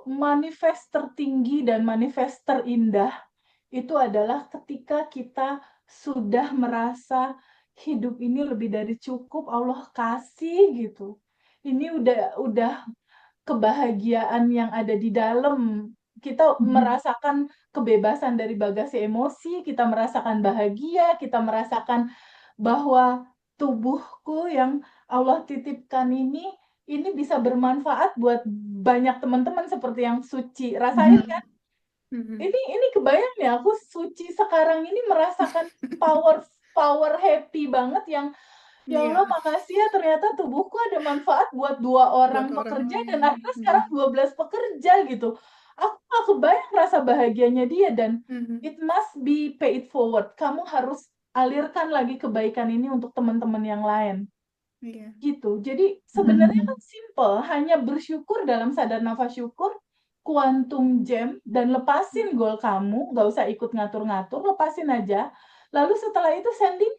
manifest tertinggi dan manifest terindah itu adalah ketika kita sudah merasa hidup ini lebih dari cukup, Allah kasih gitu. Ini udah kebahagiaan yang ada di dalam. Kita merasakan kebebasan dari bagasi emosi, kita merasakan bahagia, kita merasakan bahwa tubuhku yang Allah titipkan ini bisa bermanfaat buat banyak teman-teman seperti yang Suci rasain kan? Ini kebayang ya, aku Suci sekarang ini merasakan power happy banget yang ya Allah Iya, makasih ya ternyata tubuhku ada manfaat buat 2 buat orang orang pekerja dan lain. akhirnya sekarang 12 pekerja gitu. Aku nggak kebayang rasa bahagianya dia dan it must be paid forward. Kamu harus alirkan lagi kebaikan ini untuk teman-teman yang lain. Iya. Gitu. Jadi sebenarnya kan simple, hanya bersyukur dalam sadar nafas syukur, quantum jam dan lepasin goal kamu, nggak usah ikut ngatur-ngatur, lepasin aja. Lalu setelah itu sending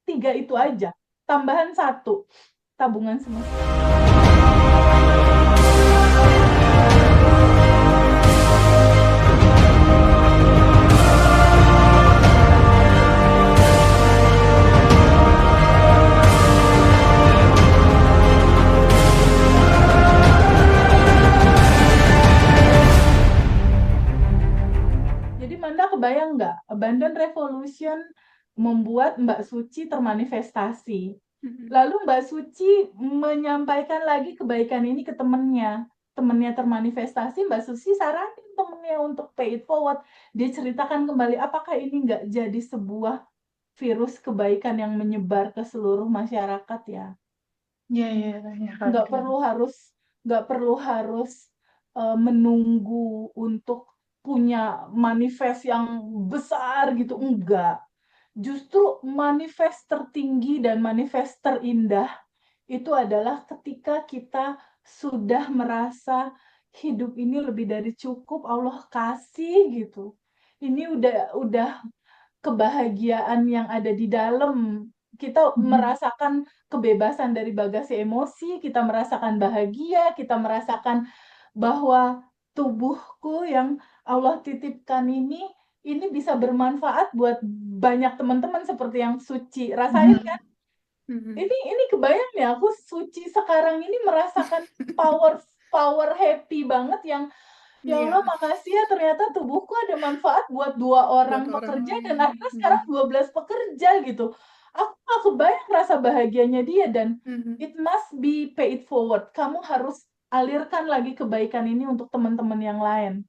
3 itu aja. Tambahan 1, tabungan semesta. Jadi Manda kebayang nggak, Abundant Revolution membuat Mbak Suci termanifestasi. Lalu Mbak Suci menyampaikan lagi kebaikan ini ke temennya. Temennya termanifestasi, Mbak Suci saranin temennya untuk pay it forward. Dia ceritakan kembali, apakah ini nggak jadi sebuah virus kebaikan yang menyebar ke seluruh masyarakat ya? Iya, iya, iya, Kak. Nggak perlu harus menunggu untuk punya manifest yang besar gitu, enggak. Justru manifest tertinggi dan manifest terindah itu adalah ketika kita sudah merasa hidup ini lebih dari cukup, Allah kasih gitu. Ini udah kebahagiaan yang ada di dalam. Kita merasakan kebebasan dari bagasi emosi, kita merasakan bahagia, kita merasakan bahwa tubuhku yang Allah titipkan ini bisa bermanfaat buat banyak teman-teman seperti yang Suci rasain kan? Ini kebayang ya, aku Suci sekarang ini merasakan power happy banget yang ya Allah Iya, makasih ya ternyata tubuhku ada manfaat buat 2 buat orang orang pekerja dan lain. akhirnya sekarang 12 pekerja gitu. Aku nggak kebayang rasa bahagianya dia dan it must be paid forward. Kamu harus alirkan lagi kebaikan ini untuk teman-teman yang lain.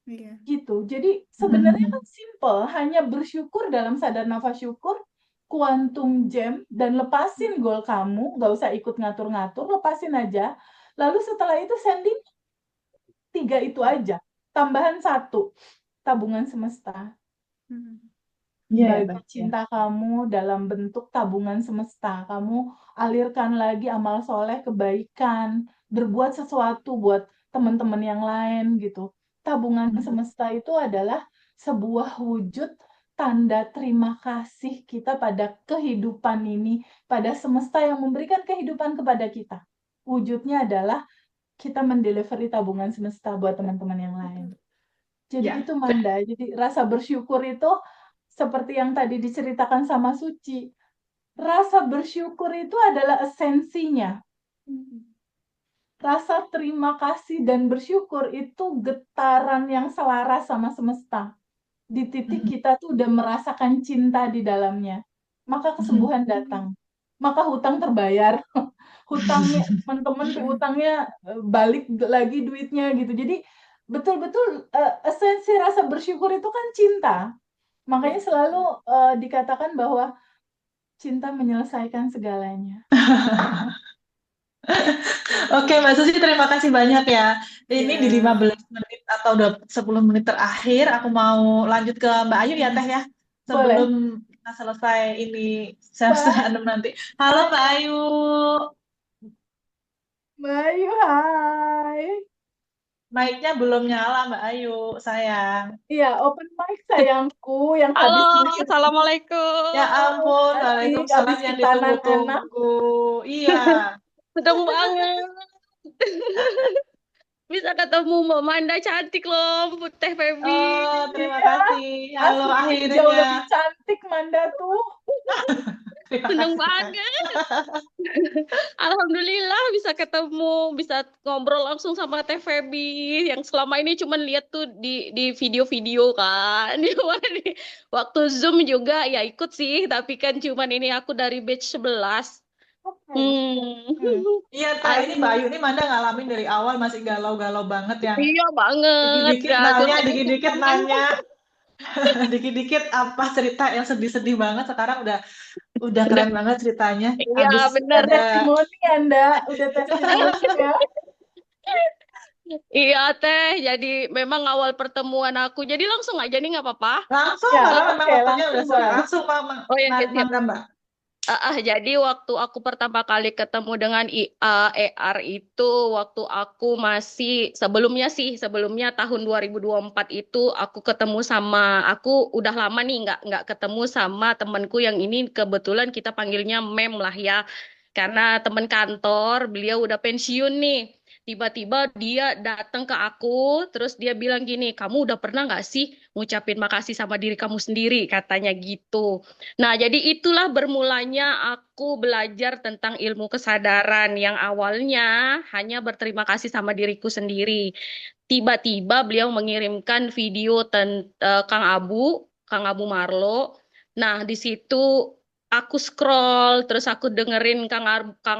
Iya. Gitu. Jadi sebenarnya kan simple, hanya bersyukur dalam sadar nafas syukur, quantum jam dan lepasin goal kamu, nggak usah ikut ngatur-ngatur, lepasin aja. Lalu setelah itu sending 3 itu aja. Tambahan 1, tabungan semesta. Iya, ya, Bagi Kak. Ya. cinta kamu dalam bentuk tabungan semesta. Kamu alirkan lagi amal soleh, kebaikan, berbuat sesuatu buat teman-teman yang lain gitu. Tabungan semesta itu adalah sebuah wujud tanda terima kasih kita pada kehidupan ini, pada semesta yang memberikan kehidupan kepada kita. Wujudnya adalah kita mendelivery tabungan semesta buat teman-teman yang lain. Jadi Ya. itu Manda, jadi rasa bersyukur itu seperti yang tadi diceritakan sama Suci. Rasa bersyukur itu adalah esensinya. Rasa terima kasih dan bersyukur itu getaran yang selaras sama semesta. Di titik kita tuh udah merasakan cinta di dalamnya. Maka kesembuhan datang. Maka hutang terbayar. Hutangnya, teman-teman hutangnya balik lagi duitnya gitu. Jadi betul-betul esensi rasa bersyukur itu kan cinta. Makanya Iya, selalu betul. dikatakan bahwa cinta menyelesaikan segalanya. Oke, Mbak Susi, terima kasih banyak ya. Ini di Ya, 15 menit atau udah 10 menit terakhir, aku mau lanjut ke Mbak Ayu ya, Teh ya. boleh. Sebelum kita selesai ini Mbak, setengah 6 nanti. Halo Mbak Ayu. Mbak Ayu, hai. Mic-nya belum nyala Mbak Ayu, sayang. Iya, open mic sayangku yang Halo, habis bikin Ya Assalamualaikum. ampun, asik, Waalaikumsalam habis yang kita anak-anak. ditunggu-tunggu. Iya. Sedap banget. bisa ketemu Mbak Manda cantik loh, Teh Feby. Oh, terima Iya, kasih. Halo, asli jauh akhirnya. lebih cantik Manda tuh. Terima Seneng kasih, Kak. banget. Alhamdulillah bisa ketemu, bisa ngobrol langsung sama Teh Feby yang selama ini cuman lihat tuh di video-video kan. Waktu Zoom juga ya ikut sih, tapi kan cuman ini aku dari batch 11. Oke. Hmm. Hmm. Iya, Kak, ini Mbak Aduh, Ayu ini Manda ngalamin dari awal masih galau-galau banget yang Iya banget, dikit-dikit gak nanya, curhat dikit-dikit teman. nanya, dikit-dikit apa cerita yang sedih-sedih banget. Sekarang udah Udah, keren banget ceritanya. iya Abis udah bener. ada testimoni Anda, udah testimoni ya. Iya Teh, jadi memang awal pertemuan aku. Jadi langsung aja nih nggak apa-apa. langsung, Ya, karena memang oke, waktunya langsung udah sore. boleh. Langsung, Pak, Oh ya, siap. Mangga, Mbak. Jadi waktu aku pertama kali ketemu dengan AR itu waktu aku masih sebelumnya tahun 2024 itu aku ketemu sama aku udah lama nih nggak ketemu sama temanku yang ini kebetulan kita panggilnya Mem lah ya karena teman kantor beliau udah pensiun nih. Tiba-tiba dia datang ke aku, terus dia bilang gini, kamu udah pernah nggak sih ngucapin makasih sama diri kamu sendiri, katanya gitu. Nah, jadi itulah bermulanya aku belajar tentang ilmu kesadaran yang awalnya hanya berterima kasih sama diriku sendiri. Tiba-tiba beliau mengirimkan video Kang Abu Marlo. Nah, di situ aku scroll, terus aku dengerin Kang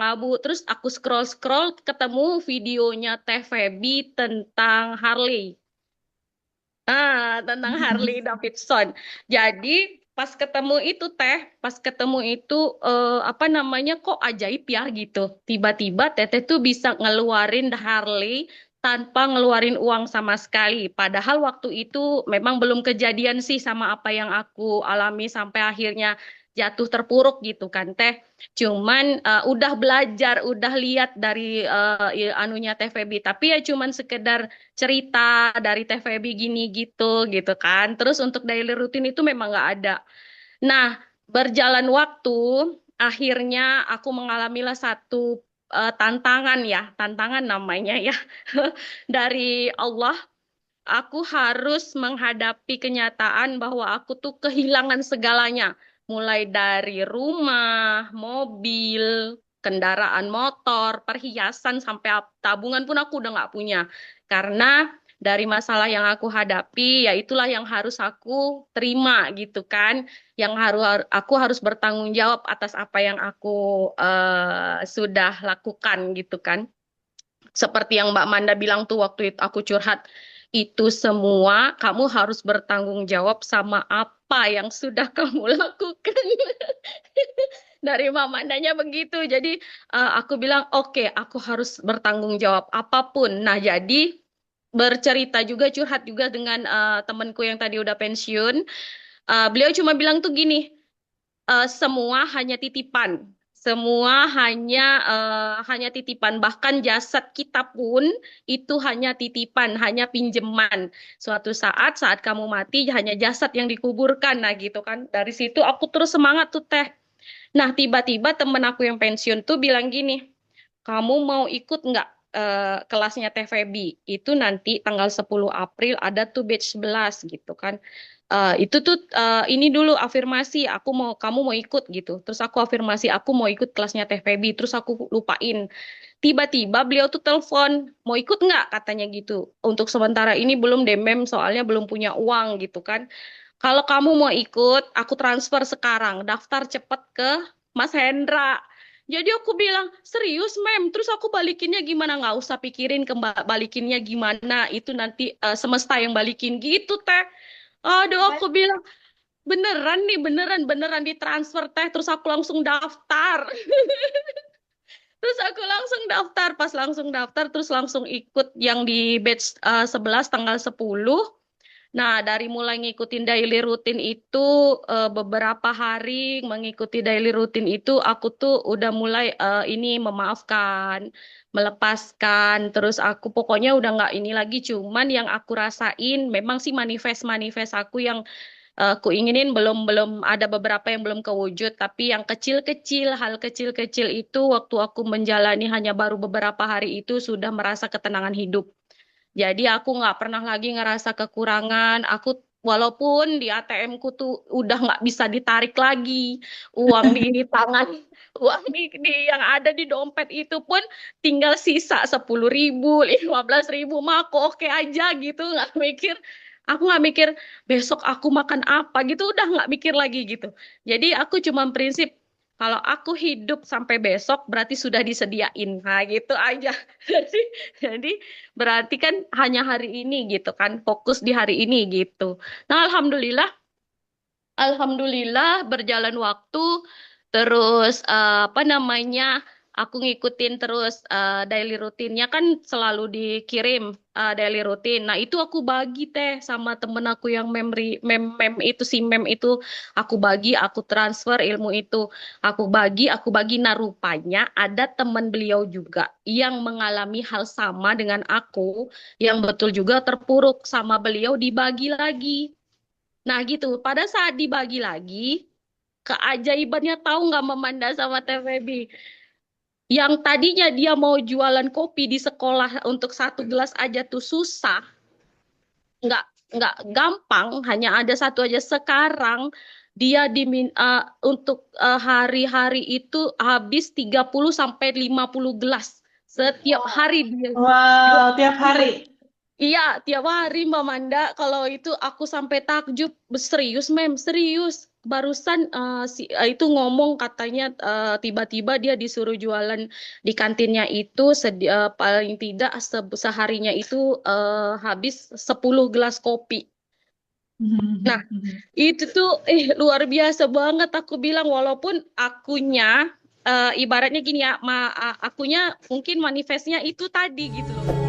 Abu, terus aku scroll-scroll ketemu videonya Teh Feby tentang Harley. Tentang Harley Davidson. Jadi pas ketemu itu apa namanya kok ajaib ya gitu. Tiba-tiba Teteh tuh bisa ngeluarin Harley tanpa ngeluarin uang sama sekali. Padahal waktu itu memang belum kejadian sih sama apa yang aku alami sampai akhirnya jatuh terpuruk gitu kan Teh. Cuman udah belajar, udah lihat dari anunya Teh Feby. Tapi ya cuman sekedar cerita dari Teh Feby gini gitu gitu kan. Terus untuk daily rutin itu memang nggak ada. Nah, berjalan waktu, akhirnya aku mengalamilah satu tantangan ya, tantangan namanya ya dari Allah. Aku harus menghadapi kenyataan bahwa aku tuh kehilangan segalanya, mulai dari rumah, mobil, kendaraan motor, perhiasan, sampai tabungan pun aku udah nggak punya. Karena dari masalah yang aku hadapi, ya itulah yang harus aku terima gitu kan. Yang aku harus bertanggung jawab atas apa yang aku sudah lakukan gitu kan. Seperti yang Mbak Manda bilang tuh waktu itu aku curhat, itu semua kamu harus bertanggung jawab sama apa yang sudah kamu lakukan. Dari Mbak Mandanya begitu. Jadi aku bilang, oke, aku harus bertanggung jawab apapun. Nah, jadi bercerita juga, curhat juga dengan temanku yang tadi udah pensiun. Beliau cuma bilang tuh gini, semua hanya titipan. Semua hanya titipan. Bahkan jasad kita pun itu hanya titipan, hanya pinjeman. Suatu saat kamu mati hanya jasad yang dikuburkan. Nah gitu kan. Dari situ aku terus semangat tuh Teh. Nah tiba-tiba temen aku yang pensiun tuh bilang gini, kamu mau ikut nggak kelasnya Teh Feby? Itu nanti tanggal 10 April ada tuh batch 11 gitu kan. Itu tuh ini dulu afirmasi kamu mau ikut gitu. Terus aku afirmasi aku mau ikut kelasnya Teh Feby. Terus aku lupain. Tiba-tiba beliau tuh telepon, mau ikut nggak katanya gitu. Untuk sementara ini belum demem soalnya belum punya uang gitu kan. Kalau kamu mau ikut, aku transfer sekarang. Daftar cepet ke Mas Hendra. Jadi aku bilang, serius mem, terus aku balikinnya gimana? Nggak usah pikirin balikinnya gimana, itu nanti semesta yang balikin gitu teh. Aduh, aku bilang, beneran nih, beneran ditransfer teh, terus aku langsung daftar. Terus aku langsung daftar, pas langsung daftar, terus langsung ikut yang di batch 11 tanggal 10. Nah, dari mulai ngikutin daily rutin itu beberapa hari mengikuti daily rutin itu aku tuh udah mulai ini memaafkan, melepaskan, terus aku pokoknya udah nggak ini lagi cuman yang aku rasain memang sih manifest-manifest aku yang aku inginin belum belum ada beberapa yang belum kewujud, tapi yang kecil-kecil, hal kecil-kecil itu waktu aku menjalani hanya baru beberapa hari itu sudah merasa ketenangan hidup. Jadi aku nggak pernah lagi ngerasa kekurangan. Aku walaupun di ATM-ku tuh udah nggak bisa ditarik lagi uang di tangan, uang yang ada di dompet itu pun tinggal sisa 10.000, 15.000 mah aku oke aja gitu, aku nggak mikir besok aku makan apa gitu, udah nggak mikir lagi gitu. Jadi aku cuma prinsip kalau aku hidup sampai besok berarti sudah disediain, nah gitu aja. Jadi, jadi berarti kan hanya hari ini gitu kan, fokus di hari ini gitu. Nah, alhamdulillah berjalan waktu, terus apa namanya, aku ngikutin terus daily rutinnya kan selalu dikirim daily rutin. Nah itu aku bagi teh sama temen aku yang mem itu si mem itu aku bagi, aku transfer ilmu itu, aku bagi. Nah rupanya ada teman beliau juga yang mengalami hal sama dengan aku, yang betul juga terpuruk sama beliau dibagi lagi. Nah gitu, pada saat dibagi lagi, keajaibannya tahu nggak Memanda sama Teh Febi? Yang tadinya dia mau jualan kopi di sekolah untuk satu gelas aja tuh susah, nggak nggak gampang, hanya ada satu aja. Sekarang dia untuk hari-hari itu habis 30 sampai 50 gelas setiap hari dia. Wow, tiap hari. Iya, tiap hari Mbak Manda. Kalau itu aku sampai takjub, serius Mem, serius. Barusan itu ngomong katanya tiba-tiba dia disuruh jualan di kantinnya itu paling tidak seharinya itu habis 10 gelas kopi. Nah, itu tuh luar biasa banget aku bilang walaupun akunya ibaratnya gini ya, akunya mungkin manifestnya itu tadi gitu loh.